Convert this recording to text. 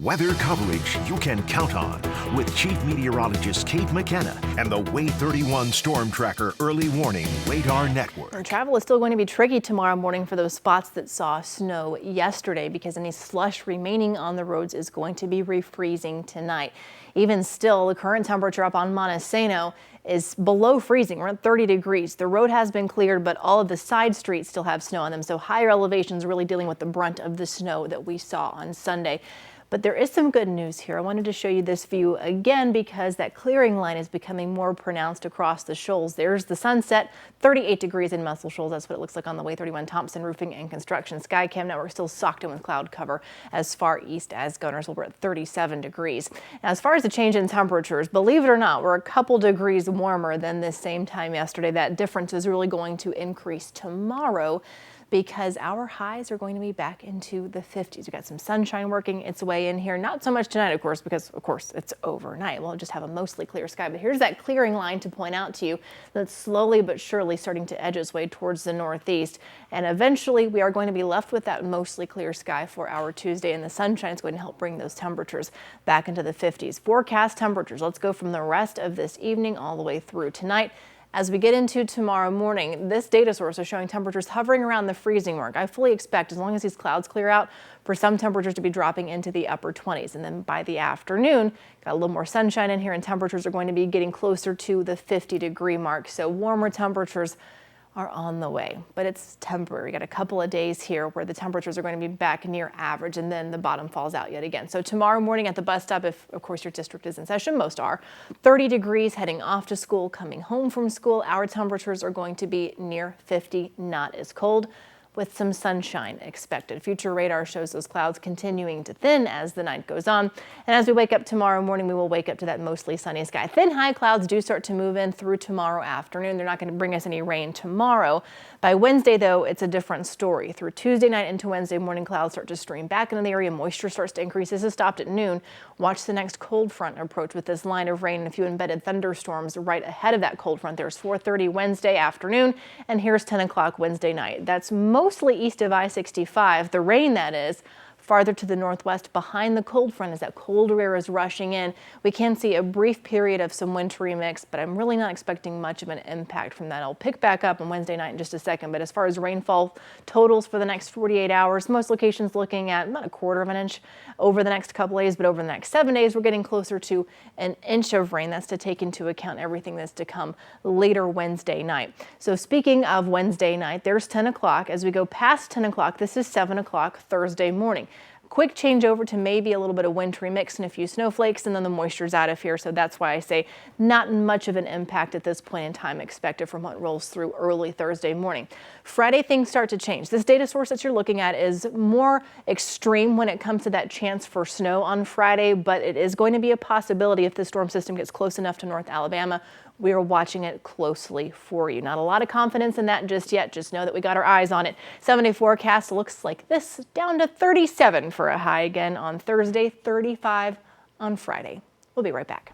Weather coverage you can count on with Chief Meteorologist Kate McKenna and the Wave 31 Storm Tracker Early Warning Radar Network. Our travel is still going to be tricky tomorrow morning for those spots that saw snow yesterday because any slush remaining on the roads is going to be refreezing tonight. Even still, the current temperature up on Montesano is below freezing. We're at 30 degrees. The road has been cleared, but all of the side streets still have snow on them. So higher elevations really dealing with the brunt of the snow that we saw on Sunday. But there is some good news here. I wanted to show you this view again because that clearing line is becoming more pronounced across the shoals. There's the sunset, 38 degrees in Muscle Shoals. That's what it looks like on the Wave 31 Thompson Roofing and Construction. Skycam network still socked in with cloud cover as far east as Guntersville. We're at 37 degrees. Now, as far as the change in temperatures, believe it or not, we're a couple degrees warmer than this same time yesterday. That difference is really going to increase tomorrow, because our highs are going to be back into the 50s. We've got some sunshine working its way in here. Not so much tonight, of course, because of course it's overnight. We'll just have a mostly clear sky. But here's that clearing line to point out to you that's slowly but surely starting to edge its way towards the northeast. And eventually we are going to be left with that mostly clear sky for our Tuesday, and the sunshine is going to help bring those temperatures back into the 50s. Forecast temperatures. Let's go from the rest of this evening all the way through tonight. As we get into tomorrow morning, this data source is showing temperatures hovering around the freezing mark. I fully expect, as long as these clouds clear out, for some temperatures to be dropping into the upper 20s. And then by the afternoon, got a little more sunshine in here, and temperatures are going to be getting closer to the 50-degree mark. So warmer temperatures are on the way, but it's temporary. Got a couple of days here where the temperatures are going to be back near average, and then the bottom falls out yet again. So tomorrow morning at the bus stop, if of course your district is in session, most are, 30 degrees heading off to school, coming home from school. Our temperatures are going to be near 50, not as cold, with some sunshine expected. Future radar shows those clouds continuing to thin as the night goes on. And as we wake up tomorrow morning, we will wake up to that mostly sunny sky. Thin high clouds do start to move in through tomorrow afternoon. They're not going to bring us any rain tomorrow. By Wednesday, though, it's a different story. Through Tuesday night into Wednesday morning, clouds start to stream back into the area. Moisture starts to increase. This has stopped at noon. Watch the next cold front approach with this line of rain and a few embedded thunderstorms right ahead of that cold front. There's 4:30 Wednesday afternoon, and here's 10 o'clock Wednesday night. That's mostly east of I-65. The rain, that is, farther to the northwest behind the cold front as that colder air is rushing in. We can see a brief period of some wintry mix, but I'm really not expecting much of an impact from that. I'll pick back up on Wednesday night in just a second, but as far as rainfall totals for the next 48 hours, most locations looking at about 1/4 of an inch over the next couple days, but over the next 7 days, we're getting closer to an inch of rain. That's to take into account everything that's to come later Wednesday night. So speaking of Wednesday night, there's 10 o'clock. As we go past 10 o'clock, this is 7 o'clock Thursday morning. Quick change over to maybe a little bit of wintry mix and a few snowflakes, and then the moisture's out of here. So that's why I say not much of an impact at this point in time expected from what rolls through early Thursday morning. Friday, things start to change. This data source that you're looking at is more extreme when it comes to that chance for snow on Friday, but it is going to be a possibility if the storm system gets close enough to North Alabama. We are watching it closely for you. Not a lot of confidence in that just yet. Just know that we got our eyes on it. 7-day forecast looks like this, down to 37 for a high again on Thursday, 35 on Friday. We'll be right back.